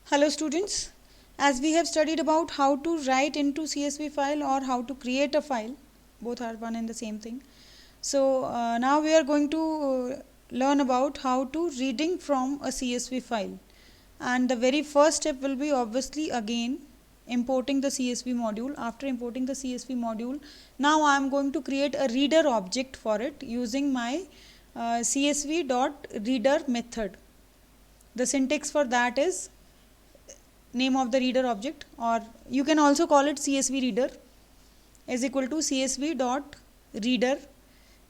Hello students, as we have studied about how to write into CSV file or how to create a file, both are one and the same thing. So now we are going to learn about how to reading from a CSV file, and the very first step will be obviously again importing the CSV module. After importing the CSV module, now I am going to create a reader object for it using my CSV.reader method. The syntax for that is name of the reader object, or you can also call it CSV reader, is equal to CSV dot reader,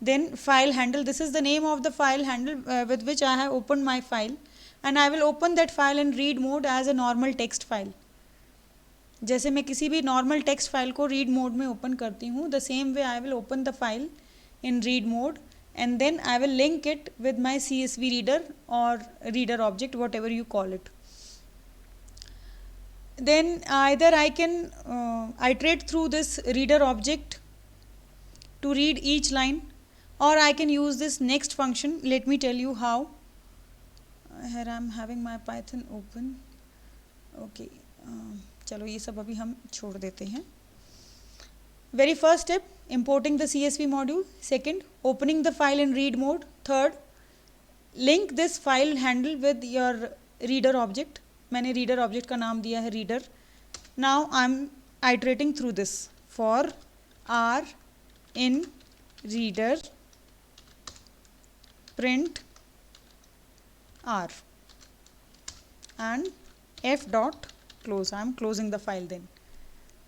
then file handle. This is the name of the file handle with which I have opened my file, and I will open that file in read mode as a normal text file. जैसे मैं किसी भी normal text file को read mode में open करती हूँ, the same way I will open the file in read mode, and then I will link it with my CSV reader or reader object, whatever you call it. Then either I can iterate through this reader object to read each line, or I can use this next function. Let me tell you how. Here I am having my Python open. Okay, चलो ये सब अभी हम छोड़ देते हैं. Very first step, importing the CSV module. Second, opening the file in read mode. Third, link this file handle with your reader object. मैंने reader object का नाम दिया है reader. Now I am iterating through this for R in reader print R and f dot close. I am closing the file. Then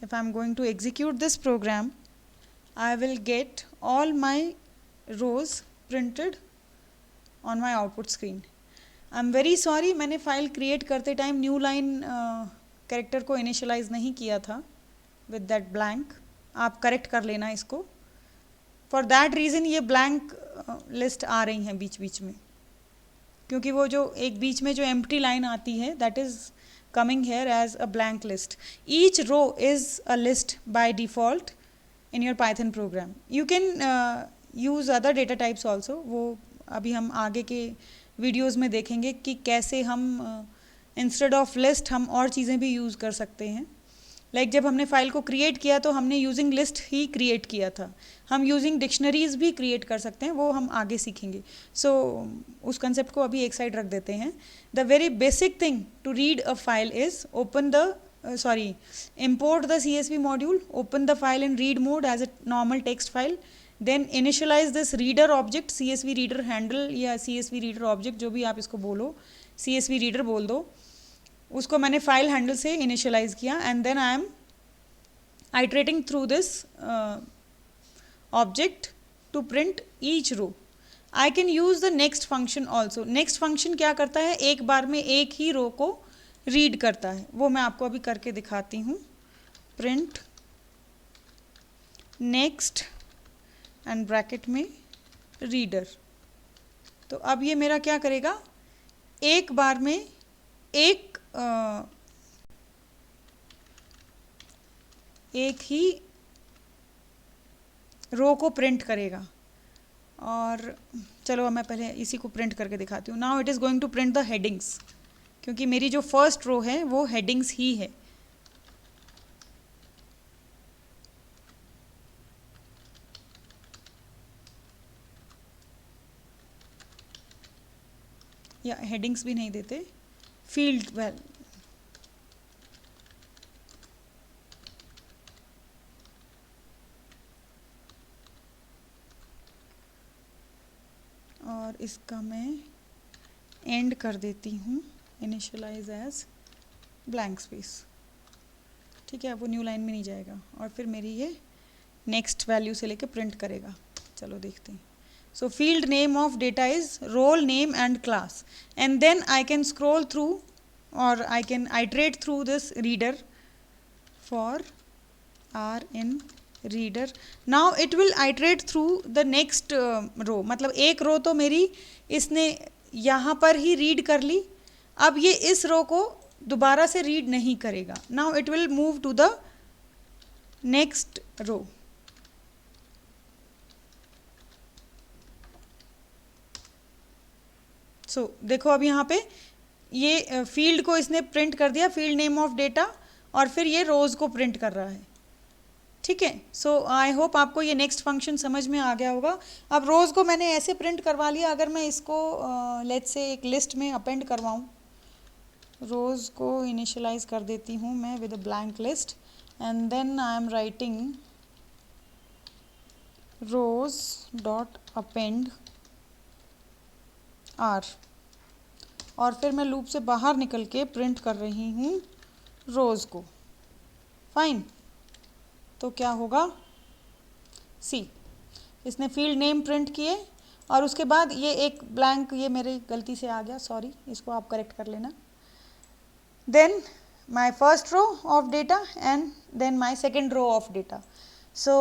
if I am going to execute this program, I will get all my rows printed on my output screen. I am very sorry, मैंने file create करते time new line character को initialise नहीं किया था with that blank. आप correct कर लेना इसको. फॉर दैट रीज़न ये ब्लैंक लिस्ट आ रही हैं बीच बीच में, क्योंकि वो जो एक बीच में जो एम्प्टी लाइन आती है that is coming here as a blank list. Each row is a list by default in your Python program. You can use other data types also. वो अभी हम आगे के वीडियोस में देखेंगे कि कैसे हम इंस्टेड ऑफ लिस्ट हम और चीज़ें भी यूज़ कर सकते हैं. लाइक जब हमने फाइल को क्रिएट किया तो हमने यूजिंग लिस्ट ही क्रिएट किया था. हम यूजिंग डिक्शनरीज भी क्रिएट कर सकते हैं, वो हम आगे सीखेंगे. सो उस कंसेप्ट को अभी एक साइड रख देते हैं. The very basic thing to read a file is open the import the CSV module, open the file in read mode as a normal text file, then initialize this reader object, CSV reader handle या CSV reader object, जो भी आप इसको बोलो, CSV reader बोल दो, उसको मैंने फाइल हैंडल से इनिशियलाइज किया. And then I am iterating through this object to print each row. I can use the next function also. Next function क्या करता है, एक बार में एक ही रो को रीड करता है. वो मैं आपको अभी करके दिखाती हूँ. प्रिंट नेक्स्ट एंड ब्रैकेट में रीडर. तो अब ये मेरा क्या करेगा, एक बार में एक ही रो को प्रिंट करेगा. और चलो मैं पहले इसी को प्रिंट करके दिखाती हूँ. Now it is going to print the headings, क्योंकि मेरी जो फर्स्ट रो है वो हेडिंग्स ही है. या हेडिंग्स भी नहीं देते, फील्ड वेल. और इसका मैं एंड कर देती हूँ इनिशियलाइज एज ब्लैंक स्पेस. ठीक है, वो न्यू लाइन में नहीं जाएगा और फिर मेरी ये नेक्स्ट वैल्यू से लेके प्रिंट करेगा. चलो देखते हैं. So field name of data is role name and class, and then I can scroll through or I can iterate through this reader for r in reader. Now it will iterate through the next row. मतलब एक रो तो मेरी इसने यहाँ पर ही read कर ली. अब ये इस रो को दोबारा से रीड नहीं करेगा. Now it will move to the next row. सो देखो अब यहाँ पे ये फील्ड को इसने प्रिंट कर दिया, फील्ड नेम ऑफ डेटा, और फिर ये रोज़ को प्रिंट कर रहा है। ठीक है, सो आई होप आपको ये नेक्स्ट फंक्शन समझ में आ गया होगा। अब रोज़ को मैंने ऐसे प्रिंट करवा लिया, अगर मैं इसको लेट्स से एक लिस्ट में अपेंड करवाऊँ, रोज़ को इनिशियलाइज कर देती हूँ मैं with a blank list, and then I am writing rows dot append R, और फिर मैं लूप से बाहर निकल के प्रिंट कर रही हूँ रोज़ को। फाइन, तो क्या होगा, सी, इसने फील्ड नेम प्रिंट किए, और उसके बाद ये एक ब्लैंक, ये मेरी गलती से आ गया, सॉरी, इसको आप करेक्ट कर लेना। Then my first row of data and then my second row of data. So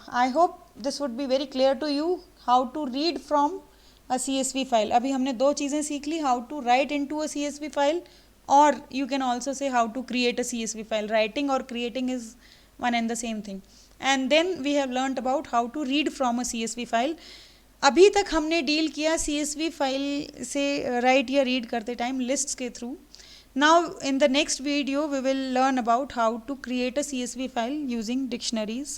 I hope this would be very clear to you how to read from a CSV file. अभी हमने दो चीज़ें सीख ली, how to write into a CSV file, or you can also say how to create a CSV file. Writing or creating is one and the same thing. And then we have learnt about how to read from a CSV file. अभी तक हमने deal किया CSV file से right या read करते time lists के through. Now in the next video we will learn about how to create a CSV file using dictionaries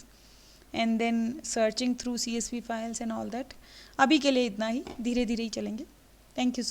and then searching through CSV files and all that. अभी के लिए इतना ही, धीरे धीरे ही चलेंगे. Thank you so